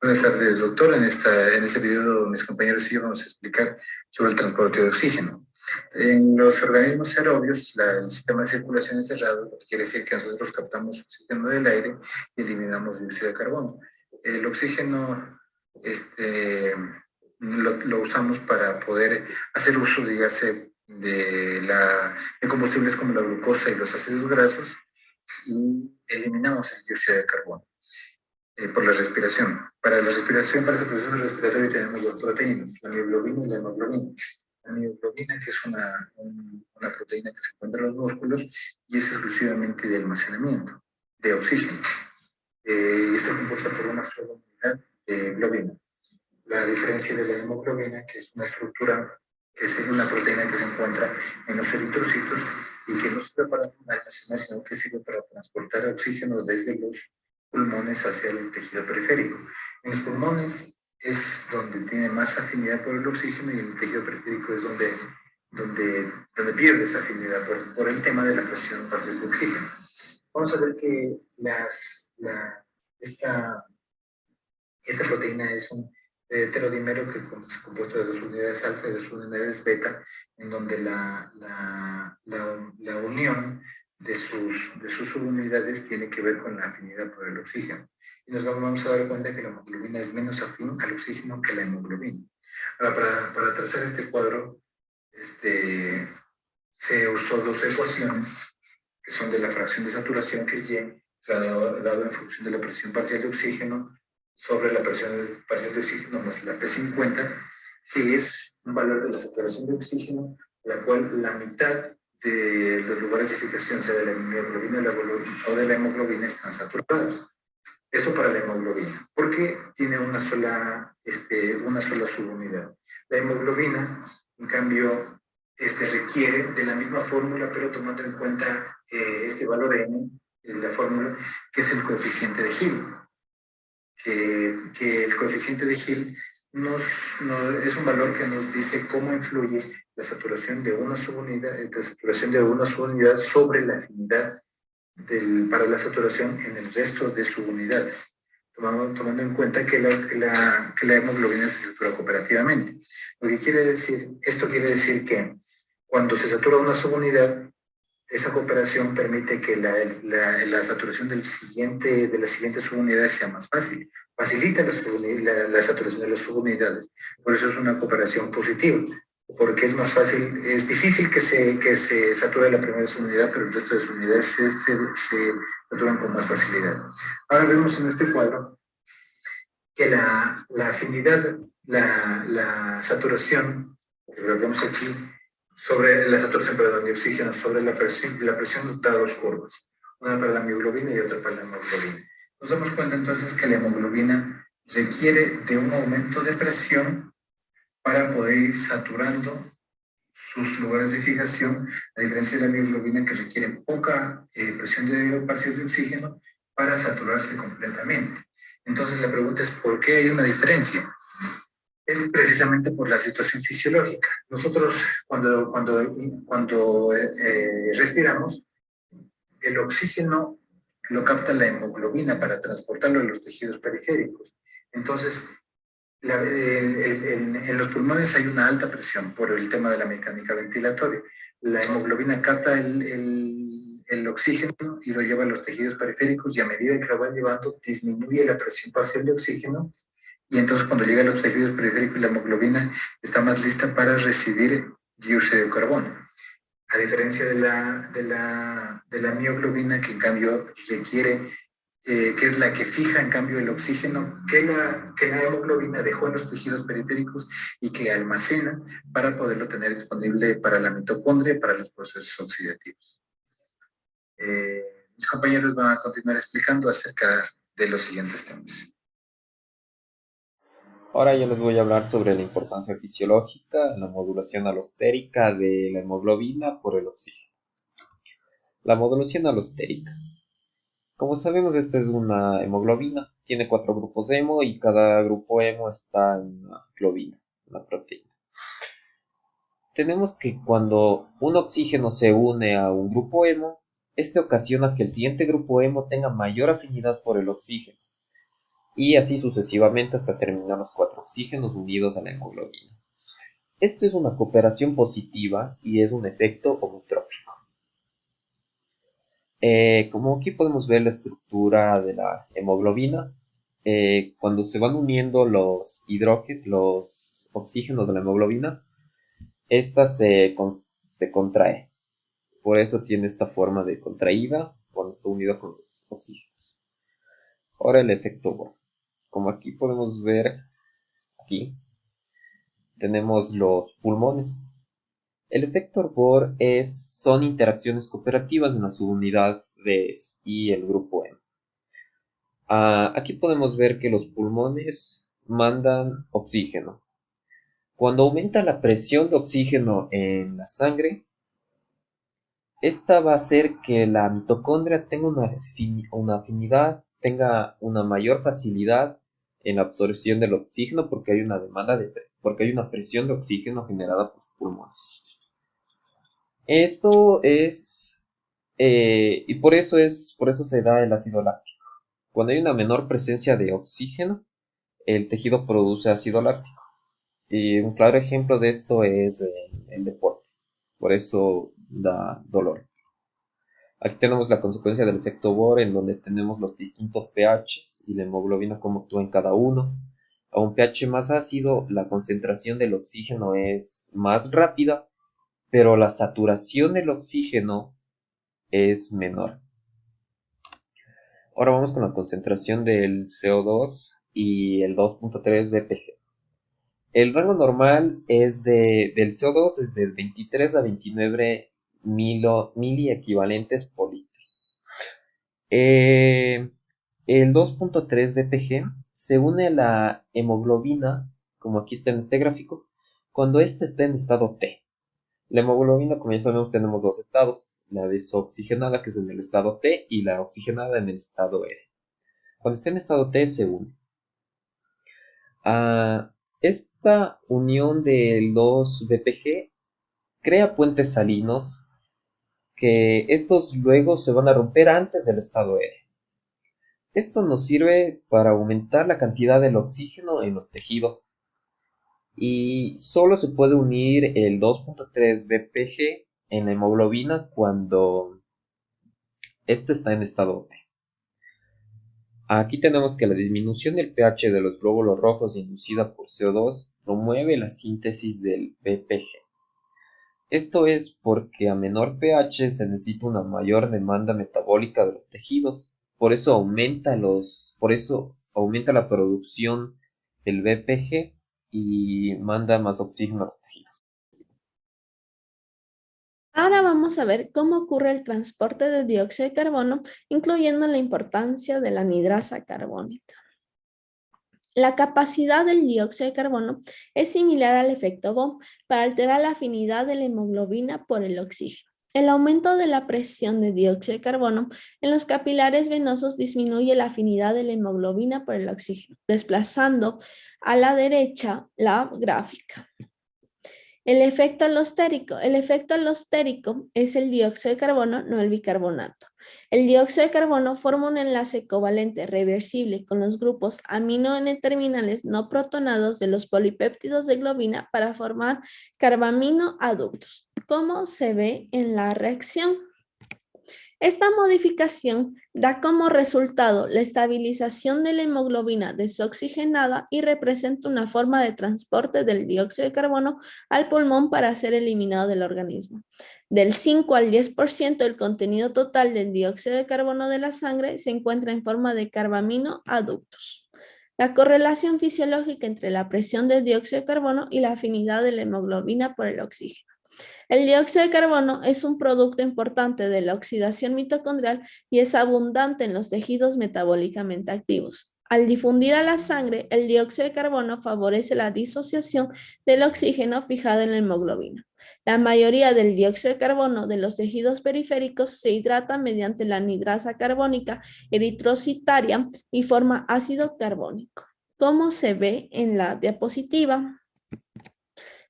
Buenas tardes, doctor. En este video, mis compañeros y yo vamos a explicar sobre el transporte de oxígeno. En los organismos aerobios, el sistema de circulación es cerrado, lo que quiere decir que nosotros captamos oxígeno del aire y eliminamos dióxido de carbono. El oxígeno lo usamos para poder hacer uso, dígase, de combustibles como la glucosa y los ácidos grasos, y eliminamos el dióxido de carbono por la respiración. Para la respiración, para el proceso respiratorio tenemos dos proteínas, la mioglobina y la hemoglobina. La mioglobina, que es una proteína que se encuentra en los músculos y es exclusivamente de almacenamiento de oxígeno. Está compuesta por una sola unidad de globina. La diferencia de la hemoglobina, que es una estructura, que es una proteína que se encuentra en los eritrocitos y que no sirve para almacenar, sino que sirve para transportar oxígeno desde los pulmones hacia el tejido periférico. En los pulmones es donde tiene más afinidad por el oxígeno y en el tejido periférico es donde pierde esa afinidad por el tema de la presión parcial de oxígeno. Vamos a ver que esta proteína es un heterodímero que es compuesto de dos unidades alfa y dos unidades beta, en donde la unión de sus subunidades tiene que ver con la afinidad por el oxígeno. Y nos vamos a dar cuenta que la hemoglobina es menos afín al oxígeno que la hemoglobina. Ahora, para trazar este cuadro, se usó dos ecuaciones, que son de la fracción de saturación, que es Y, se ha dado en función de la presión parcial de oxígeno sobre la presión parcial de oxígeno más la P50, que es un valor de la saturación de oxígeno, la cual la mitad de los lugares de fijación, sea de la mioglobina o de la hemoglobina, están saturados. Eso para la hemoglobina, porque tiene una sola subunidad. La hemoglobina, en cambio, requiere de la misma fórmula, pero tomando en cuenta este valor n de la fórmula, que es el coeficiente de Gill. Que el coeficiente de Gill es un valor que nos dice cómo influye la saturación de una subunidad sobre la afinidad para la saturación en el resto de subunidades, tomando en cuenta que la hemoglobina se satura cooperativamente. Esto quiere decir que cuando se satura una subunidad, esa cooperación permite que la saturación de las siguientes subunidades sea más fácil. Facilita la saturación de las subunidades. Por eso es una cooperación positiva, porque es más fácil, es difícil que se sature la primera subunidad, pero el resto de subunidades se saturan con más facilidad. Ahora vemos en este cuadro que la afinidad, la saturación, lo vemos aquí, sobre la saturación de oxígeno, sobre la presión nos da dos curvas, una para la mioglobina y otra para la hemoglobina. Nos damos cuenta entonces que la hemoglobina requiere de un aumento de presión para poder ir saturando sus lugares de fijación, a diferencia de la mioglobina, que requiere poca presión parcial de oxígeno para saturarse completamente. Entonces la pregunta es, ¿por qué hay una diferencia? Es precisamente por la situación fisiológica. Nosotros cuando respiramos, el oxígeno lo capta la hemoglobina para transportarlo a los tejidos periféricos. Entonces, en los pulmones hay una alta presión por el tema de la mecánica ventilatoria. La hemoglobina capta el oxígeno y lo lleva a los tejidos periféricos, y a medida que lo va llevando, disminuye la presión parcial de oxígeno. Y entonces cuando llega a los tejidos periféricos, la hemoglobina está más lista para recibir dióxido de carbono. A diferencia de la mioglobina, que en cambio requiere, que es la que fija en cambio el oxígeno que la hemoglobina dejó en los tejidos periféricos y que almacena para poderlo tener disponible para la mitocondria y para los procesos oxidativos. Mis compañeros van a continuar explicando acerca de los siguientes temas. Ahora yo les voy a hablar sobre la importancia fisiológica en la modulación alostérica de la hemoglobina por el oxígeno. La modulación alostérica. Como sabemos, esta es una hemoglobina. Tiene 4 grupos hemo y cada grupo hemo está en una globina, una proteína. Tenemos que cuando un oxígeno se une a un grupo hemo, este ocasiona que el siguiente grupo hemo tenga mayor afinidad por el oxígeno. y así sucesivamente hasta terminar los 4 oxígenos unidos a la hemoglobina. Esto es una cooperación positiva y es un efecto homotrópico. Como aquí podemos ver la estructura de la hemoglobina, cuando se van uniendo los oxígenos de la hemoglobina, esta se contrae. Por eso tiene esta forma de contraída cuando está unido con los oxígenos. Ahora el efecto Bohr. Como aquí podemos ver, aquí tenemos los pulmones. El efecto Bohr son interacciones cooperativas en las subunidades y el grupo M. Aquí podemos ver que los pulmones mandan oxígeno. Cuando aumenta la presión de oxígeno en la sangre, esta va a hacer que la mitocondria tenga una afinidad, tenga una mayor facilidad en la absorción del oxígeno porque hay porque hay una presión de oxígeno generada por los pulmones. Esto es, y por eso se da el ácido láctico. Cuando hay una menor presencia de oxígeno, el tejido produce ácido láctico. Y un claro ejemplo de esto es el deporte. Por eso da dolor. Aquí tenemos la consecuencia del efecto Bohr, en donde tenemos los distintos pHs y la hemoglobina como actúa en cada uno. A un pH más ácido, la concentración del oxígeno es más rápida, pero la saturación del oxígeno es menor. Ahora vamos con la concentración del CO2 y el 2.3 bpg. El rango normal del CO2 es de 23 a 29 miliequivalentes por litro. El 2.3 bpg se une a la hemoglobina, como aquí está en este gráfico, cuando ésta está en estado T. La hemoglobina, como ya sabemos, tenemos dos estados, la desoxigenada, que es en el estado T, y la oxigenada en el estado R. Cuando está en estado T se une. Esta unión del 2-BPG crea puentes salinos que estos luego se van a romper antes del estado R. Esto nos sirve para aumentar la cantidad del oxígeno en los tejidos y solo se puede unir el 2.3 bpg en la hemoglobina cuando este está en estado T. Aquí tenemos que la disminución del pH de los glóbulos rojos inducida por CO2 promueve la síntesis del BPG. Esto es porque a menor pH se necesita una mayor demanda metabólica de los tejidos, por eso aumenta la producción del BPG y manda más oxígeno a los tejidos. Ahora vamos a ver cómo ocurre el transporte de dióxido de carbono, incluyendo la importancia de la anhidrasa carbónica. La capacidad del dióxido de carbono es similar al efecto Bohm para alterar la afinidad de la hemoglobina por el oxígeno. El aumento de la presión de dióxido de carbono en los capilares venosos disminuye la afinidad de la hemoglobina por el oxígeno, desplazando a la derecha la gráfica. El efecto alostérico. El efecto alostérico es el dióxido de carbono, no el bicarbonato. El dióxido de carbono forma un enlace covalente reversible con los grupos amino N-terminales no protonados de los polipéptidos de globina para formar carbamino aductos, como se ve en la reacción. Esta modificación da como resultado la estabilización de la hemoglobina desoxigenada y representa una forma de transporte del dióxido de carbono al pulmón para ser eliminado del organismo. Del 5 al 10% del contenido total del dióxido de carbono de la sangre se encuentra en forma de carbamino aductos. La correlación fisiológica entre la presión del dióxido de carbono y la afinidad de la hemoglobina por el oxígeno. El dióxido de carbono es un producto importante de la oxidación mitocondrial y es abundante en los tejidos metabólicamente activos. Al difundir a la sangre, el dióxido de carbono favorece la disociación del oxígeno fijado en la hemoglobina. La mayoría del dióxido de carbono de los tejidos periféricos se hidrata mediante la anhidrasa carbónica eritrocitaria y forma ácido carbónico, como se ve en la diapositiva.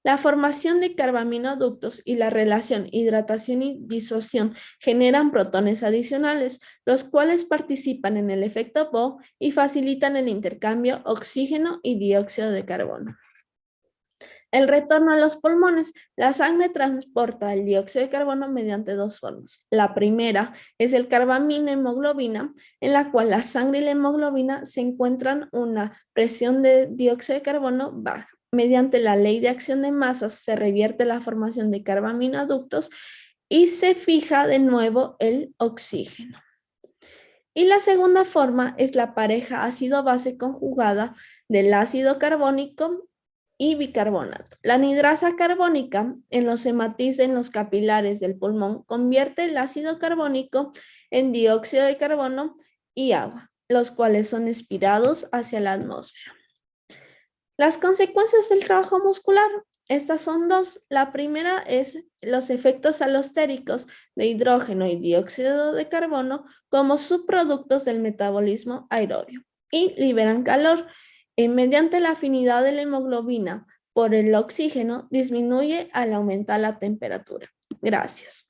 La formación de carbaminoductos y la relación hidratación y disociación generan protones adicionales, los cuales participan en el efecto Bohr y facilitan el intercambio oxígeno y dióxido de carbono. El retorno a los pulmones. La sangre transporta el dióxido de carbono mediante dos formas. La primera es el carbaminohemoglobina, en la cual la sangre y la hemoglobina se encuentran una presión de dióxido de carbono baja. Mediante la ley de acción de masas se revierte la formación de carbaminoductos y se fija de nuevo el oxígeno. Y la segunda forma es la pareja ácido-base conjugada del ácido carbónico y bicarbonato. La anhidrasa carbónica en los hematis en los capilares del pulmón convierte el ácido carbónico en dióxido de carbono y agua, los cuales son expirados hacia la atmósfera. Las consecuencias del trabajo muscular. Estas son dos. La primera es los efectos alostéricos de hidrógeno y dióxido de carbono como subproductos del metabolismo aerobio y liberan calor. Mediante la afinidad de la hemoglobina por el oxígeno disminuye al aumentar la temperatura. Gracias.